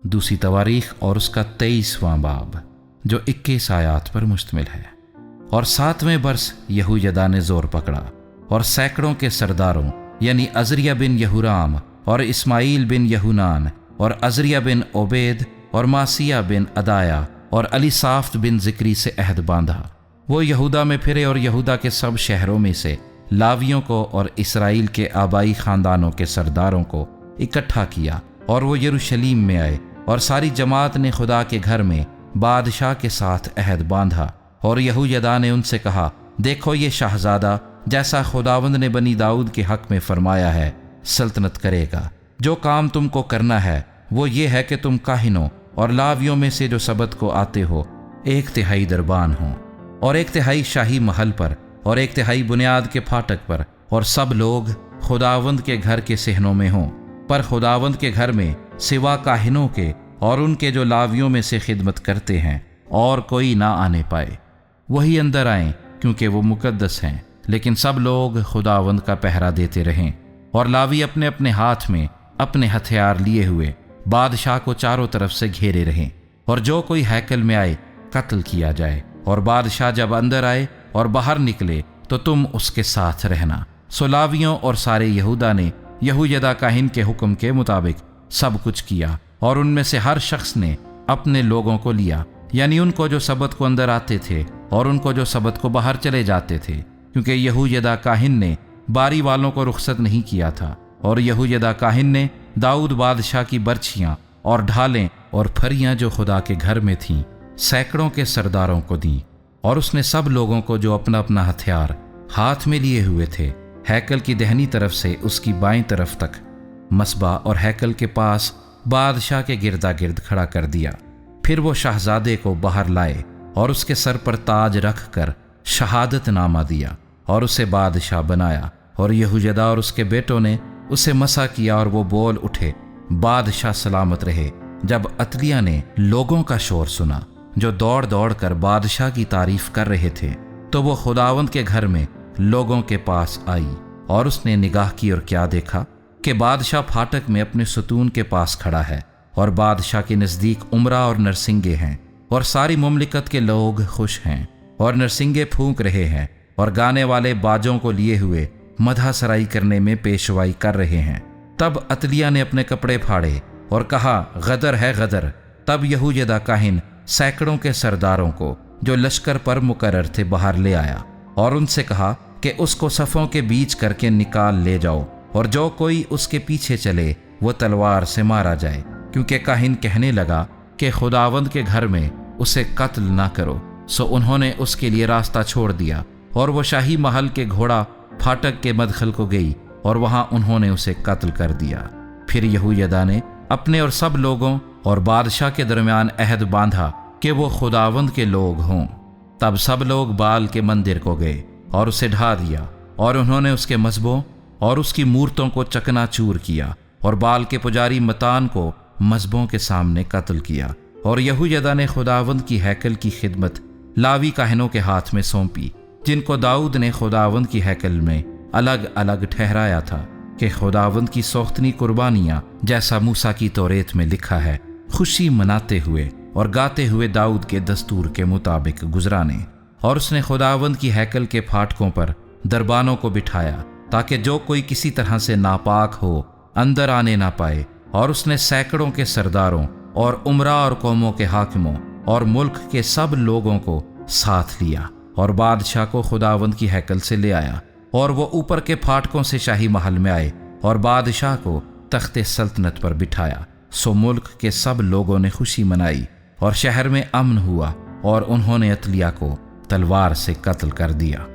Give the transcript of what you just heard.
दूसरी तवारीख और उसका 23वां बाब जो 21 आयात पर मुश्तमिल है। और 7वें बरस यहूयदा ने जोर पकड़ा और सैकड़ों के सरदारों यानी अजरिया बिन यहूराम और इस्माइल बिन यहूनान और अजरिया बिन ओबेद और मासिया बिन अदाया और अलीसाफ्त बिन जिक्री से अहद बांधा। वो यहूदा में फिरे और यहूदा के सब शहरों में से लावियों को और इसराइल के आबाई खानदानों के सरदारों को इकट्ठा किया और वो यरूशलेम में आए और सारी जमात ने खुदा के घर में बादशाह के साथ अहद बांधा। और यहूयदा ने उनसे कहा, देखो ये शाहजादा जैसा खुदावंद ने बनी दाऊद के हक में फरमाया है सल्तनत करेगा। जो काम तुमको करना है वो ये है कि तुम काहिनों और लावियों में से जो सबत को आते हो 1/3 दरबान हो और 1/3 शाही महल पर और 1/3 बुनियाद के फाटक पर और सब लोग खुदावंद के घर के सहनों में हों। पर खुदावंद के घर में सिवा काहिनों के और उनके जो लावियों में से खिदमत करते हैं और कोई ना आने पाए। वही अंदर आएं क्योंकि वो मुकद्दस हैं। लेकिन सब लोग खुदावंद का पहरा देते रहें। और लावी अपने अपने हाथ में अपने हथियार लिए हुए बादशाह को चारों तरफ से घेरे रहें और जो कोई हैकल में आए कत्ल किया जाए। और बादशाह जब अंदर आए और बाहर निकले तो तुम उसके साथ रहना। सो लावियों और सारे यहूदा ने यहूयदा काहिन के हुक्म के मुताबिक सब कुछ किया। और उनमें से हर शख्स ने अपने लोगों को लिया, यानी उनको जो सबत को अंदर आते थे और उनको जो सबत को बाहर चले जाते थे, क्योंकि यहूयदा काहिन ने बारी वालों को रुखसत नहीं किया था। और यहूयदा काहिन ने दाऊद बादशाह की बर्छियां और ढालें और फरियां जो खुदा के घर में थीं सैकड़ों के सरदारों को दी। और उसने सब लोगों को जो अपना अपना हथियार हाथ में लिए हुए थे हैकल की दहनी तरफ से उसकी बाईं तरफ तक मसबा और हैकल के पास बादशाह के गिरदा गिर्द खड़ा कर दिया। फिर वो शहजादे को बाहर लाए और उसके सर पर ताज रख कर शहादत नामा दिया और उसे बादशाह बनाया। और यहूयदा और उसके बेटों ने उसे मसा किया और वो बोल उठे, बादशाह सलामत रहे। जब अतलिया ने लोगों का शोर सुना जो दौड़ दौड़ कर बादशाह की तारीफ कर रहे थे, तो वो खुदावंद के घर में लोगों के पास आई और उसने निगाह की और क्या देखा कि बादशाह फाटक में अपने सतून के पास खड़ा है और बादशाह के नज़दीक उमरा और नरसिंगे हैं और सारी मुमलिकत के लोग खुश हैं और नरसिंगे फूंक रहे हैं और गाने वाले बाजों को लिए हुए मधा सराई करने में पेशवाई कर रहे हैं। तब अतलिया ने अपने कपड़े फाड़े और कहा, गदर है गदर। तब यहूयदा काहिन सैकड़ों के सरदारों को जो लश्कर पर मुकर्रर थे बाहर ले आया और उनसे कहा कि उसको सफ़ों के बीच करके निकाल ले जाओ और जो कोई उसके पीछे चले वो तलवार से मारा जाए, क्योंकि काहिन कहने लगा कि खुदावंद के घर में उसे कत्ल ना करो। सो उन्होंने उसके लिए रास्ता छोड़ दिया और वो शाही महल के घोड़ा फाटक के मदखल को गई और वहां उन्होंने उसे कत्ल कर दिया। फिर यहूयदा ने अपने और सब लोगों और बादशाह के दरमियान अहद बांधा कि वो खुदावंद के लोग हों। तब सब लोग बाल के मंदिर को गए और उसे ढा दिया और उन्होंने उसके मजबों और उसकी मूर्तों को चकनाचूर किया और बाल के पुजारी मतान को मजबों के सामने कत्ल किया। और यहूयदा ने खुदावंद की हैकल की खिदमत लावी काहिनों के हाथ में सौंपी, जिनको दाऊद ने खुदावंद की हैकल में अलग अलग ठहराया था कि खुदावंद की सोख्तनी कुर्बानियां जैसा मूसा की तौरेत में लिखा है खुशी मनाते हुए और गाते हुए दाऊद के दस्तूर के मुताबिक गुजराने। और उसने खुदावंद की हैकल के फाटकों पर दरबानों को बिठाया ताकि जो कोई किसी तरह से नापाक हो अंदर आने ना पाए। और उसने सैकड़ों के सरदारों और उमरा और कौमों के हाकिमों और मुल्क के सब लोगों को साथ लिया और बादशाह को खुदावंद की हैकल से ले आया। और वो ऊपर के फाटकों से शाही महल में आए और बादशाह को तख्ते सल्तनत पर बिठाया। सो मुल्क के सब लोगों ने खुशी मनाई और शहर में अमन हुआ और उन्होंने अतलिया को तलवार से कत्ल कर दिया।